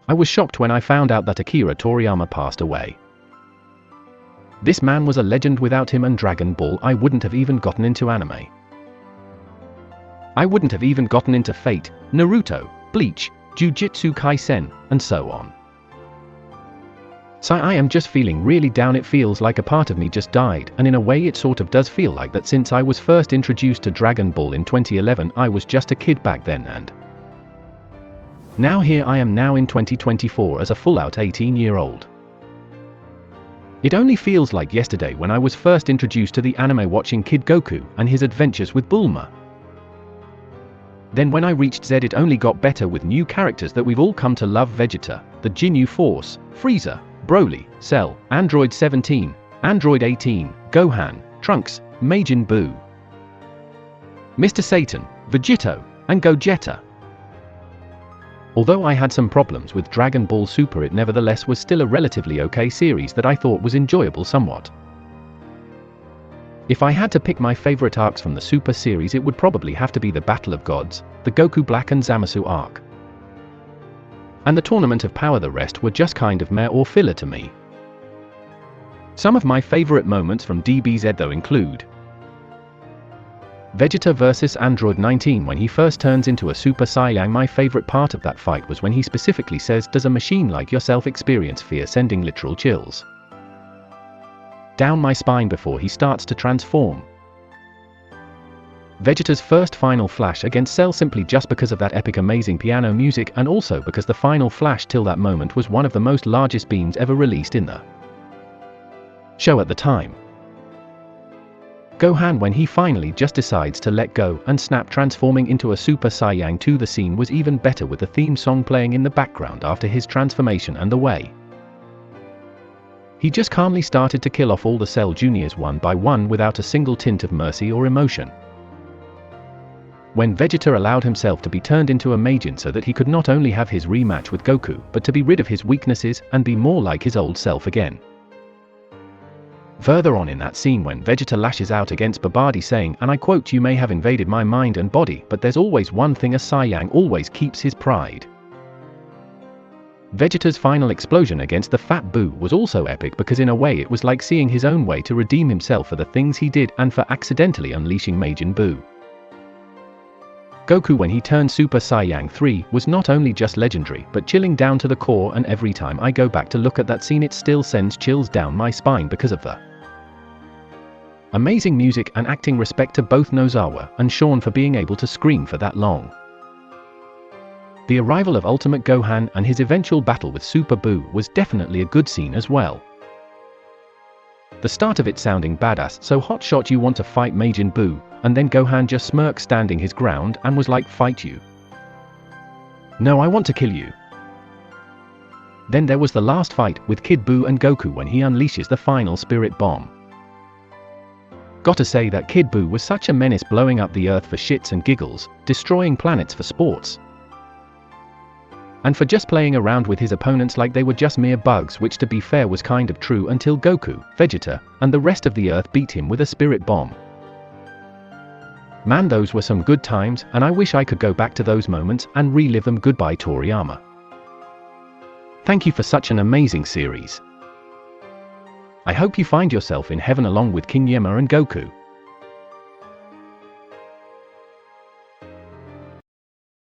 I was shocked when I found out that Akira Toriyama passed away. This man was a legend. Without him and Dragon Ball, I wouldn't have even gotten into anime. I wouldn't have even gotten into Fate, Naruto, Bleach, Jujutsu Kaisen, and so on. So I am just feeling really down. It feels like a part of me just died, and in a way it sort of does feel like that. Since I was first introduced to Dragon Ball in 2011, I was just a kid back then, and now here I am now in 2024 as a full-out 18-year-old. It only feels like yesterday when I was first introduced to the anime, watching Kid Goku and his adventures with Bulma. Then when I reached Z, it only got better with new characters that we've all come to love: Vegeta, the Ginyu Force, Frieza, Broly, Cell, Android 17, Android 18, Gohan, Trunks, Majin Buu, Mr. Satan, Vegito, and Gogeta. Although I had some problems with Dragon Ball Super, it nevertheless was still a relatively okay series that I thought was enjoyable somewhat. If I had to pick my favorite arcs from the Super series, it would probably have to be the Battle of Gods, the Goku Black and Zamasu arc, and the Tournament of Power. The rest were just kind of meh or filler to me. Some of my favorite moments from DBZ though include Vegeta vs Android 19 when he first turns into a Super Saiyan. My favorite part of that fight was when he specifically says, "Does a machine like yourself experience fear?" sending literal chills down my spine before he starts to transform. Vegeta's first final flash against Cell, simply just because of that epic amazing piano music, and also because the final flash till that moment was one of the most largest beams ever released in the show at the time. Gohan when he finally just decides to let go and snap, transforming into a Super Saiyan 2. The scene was even better with the theme song playing in the background after his transformation, and the way he just calmly started to kill off all the Cell Juniors one by one without a single tint of mercy or emotion. When Vegeta allowed himself to be turned into a Majin so that he could not only have his rematch with Goku, but to be rid of his weaknesses and be more like his old self again. Further on in that scene when Vegeta lashes out against Babadi saying, and I quote, "You may have invaded my mind and body, but there's always one thing: a Saiyang always keeps his pride." Vegeta's final explosion against the Fat Buu was also epic, because in a way it was like seeing his own way to redeem himself for the things he did and for accidentally unleashing Majin Buu. Goku when he turned Super Saiyan 3 was not only just legendary but chilling down to the core, and every time I go back to look at that scene it still sends chills down my spine because of the amazing music and acting. Respect to both Nozawa and Sean for being able to scream for that long. The arrival of Ultimate Gohan and his eventual battle with Super Buu was definitely a good scene as well. The start of it sounding badass, so hotshot you want to fight Majin Buu, and then Gohan just smirked standing his ground and was like, "Fight you? No, I want to kill you." Then there was the last fight with Kid Buu and Goku when he unleashes the final Spirit Bomb. Gotta say that Kid Buu was such a menace, blowing up the earth for shits and giggles, destroying planets for sports, and for just playing around with his opponents like they were just mere bugs, which to be fair was kind of true until Goku, Vegeta, and the rest of the earth beat him with a Spirit Bomb. Man, those were some good times, and I wish I could go back to those moments and relive them. Goodbye Toriyama. Thank you for such an amazing series. I hope you find yourself in heaven along with King Yama and Goku.